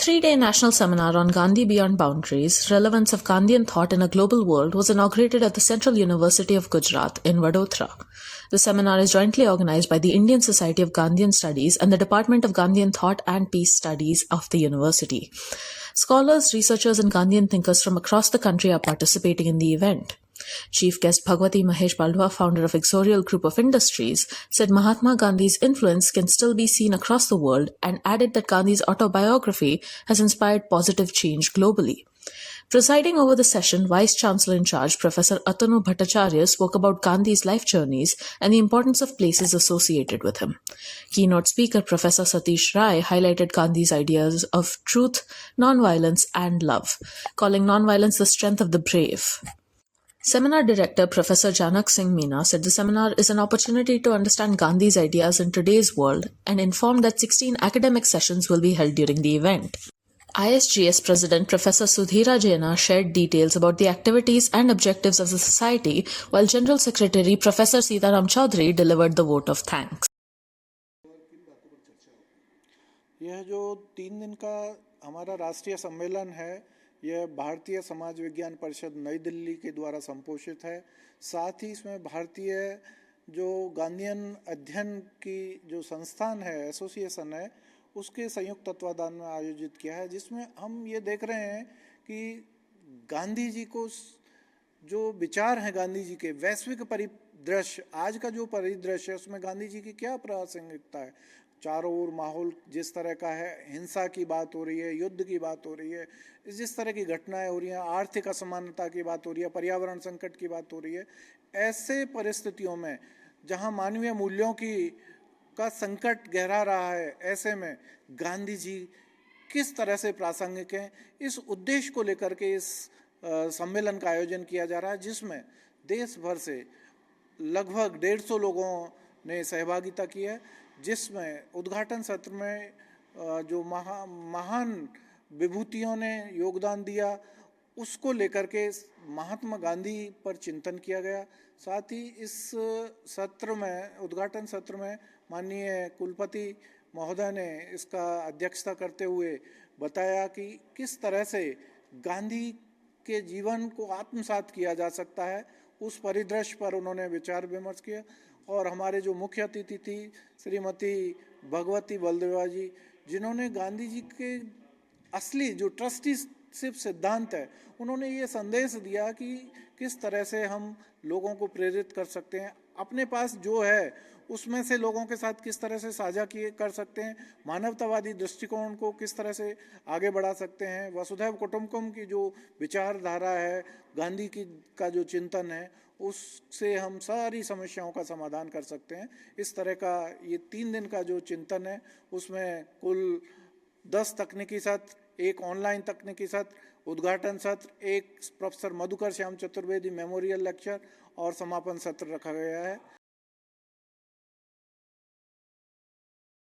3-day national seminar on Gandhi Beyond Boundaries, Relevance of Gandhian Thought in a Global World was inaugurated at the Central University of Gujarat in Vadodara. The seminar is jointly organized by the Indian Society of Gandhian Studies and the Department of Gandhian Thought and Peace Studies of the university. Scholars, researchers and Gandhian thinkers from across the country are participating in the event. Chief guest Bhagwati Mahesh Baldua, founder of Exorial Group of Industries, said Mahatma Gandhi's influence can still be seen across the world and added that Gandhi's autobiography has inspired positive change globally. Presiding over the session, Vice-Chancellor in charge Professor Atanu Bhattacharya spoke about Gandhi's life journeys and the importance of places associated with him. Keynote speaker Professor Satish Rai highlighted Gandhi's ideas of truth, non-violence and love, calling non-violence the strength of the brave. Seminar Director Professor Janak Singh Meena said the seminar is an opportunity to understand Gandhi's ideas in today's world and informed that 16 academic sessions will be held during the event. ISGS President Professor Sudhira Jaina shared details about the activities and objectives of the society, while General Secretary Professor Sitaram Chaudhary delivered the vote of thanks. यह जो 3 दिन का हमारा राष्ट्रीय सम्मेलन है, यह भारतीय समाज विज्ञान परिषद नई दिल्ली के द्वारा संपोषित है। साथ ही इसमें भारतीय जो गांधीयन अध्ययन की जो संस्थान है, एसोसिएशन है, उसके संयुक्त तत्वाधान में आयोजित किया है, जिसमें हम ये देख रहे हैं कि गांधी जी को जो विचार हैं गांधी जी के वैश्विक परिदृश्य, आज का जो परिदृश्य है उसमें गांधी जी की क्या प्रासंगिकता है। चारों ओर माहौल जिस तरह का है, हिंसा की बात हो रही है, युद्ध की बात हो रही है, जिस तरह की घटनाएं हो रही हैं, आर्थिक असमानता की बात हो रही है, पर्यावरण संकट की बात हो रही है, ऐसे परिस्थितियों में जहां मानवीय मूल्यों का संकट गहरा रहा है, ऐसे में गांधी जी किस तरह से प्रासंगिक हैं, इस उद्देश्य को लेकर के इस सम्मेलन का आयोजन किया जा रहा है, जिसमें देश भर से लगभग 150 लोगों ने सहभागिता की है, जिसमें उद्घाटन सत्र में जो महान विभूतियों ने योगदान दिया उसको लेकर के महात्मा गांधी पर चिंतन किया गया। साथ ही इस सत्र में, उद्घाटन सत्र में माननीय कुलपति महोदय ने इसका अध्यक्षता करते हुए बताया कि किस तरह से गांधी के जीवन को आत्मसात किया जा सकता है, उस परिदृश्य पर उन्होंने विचार विमर्श किया। और हमारे जो मुख्य अतिथि थी श्रीमती भगवती बलदेवा जी, जिन्होंने गांधी जी के असली जो ट्रस्टीशिप सिद्धांत है, उन्होंने ये संदेश दिया कि किस तरह से हम लोगों को प्रेरित कर सकते हैं, अपने पास जो है उसमें से लोगों के साथ किस तरह से साझा कर सकते हैं, मानवतावादी दृष्टिकोण को किस तरह से आगे बढ़ा सकते हैं, वसुधैव कुटुंबकम की जो विचारधारा है, गांधी की का जो चिंतन है, उससे हम सारी समस्याओं का समाधान कर सकते हैं। इस तरह का ये 3 दिन का जो चिंतन है, उसमें कुल 10 तकनीकी सत्र, एक ऑनलाइन तकनीकी सत्र, उद्घाटन सत्र, एक professor Madhukar Shyam Chaturvedi memorial lecture और समापन सत्र रखा गया है।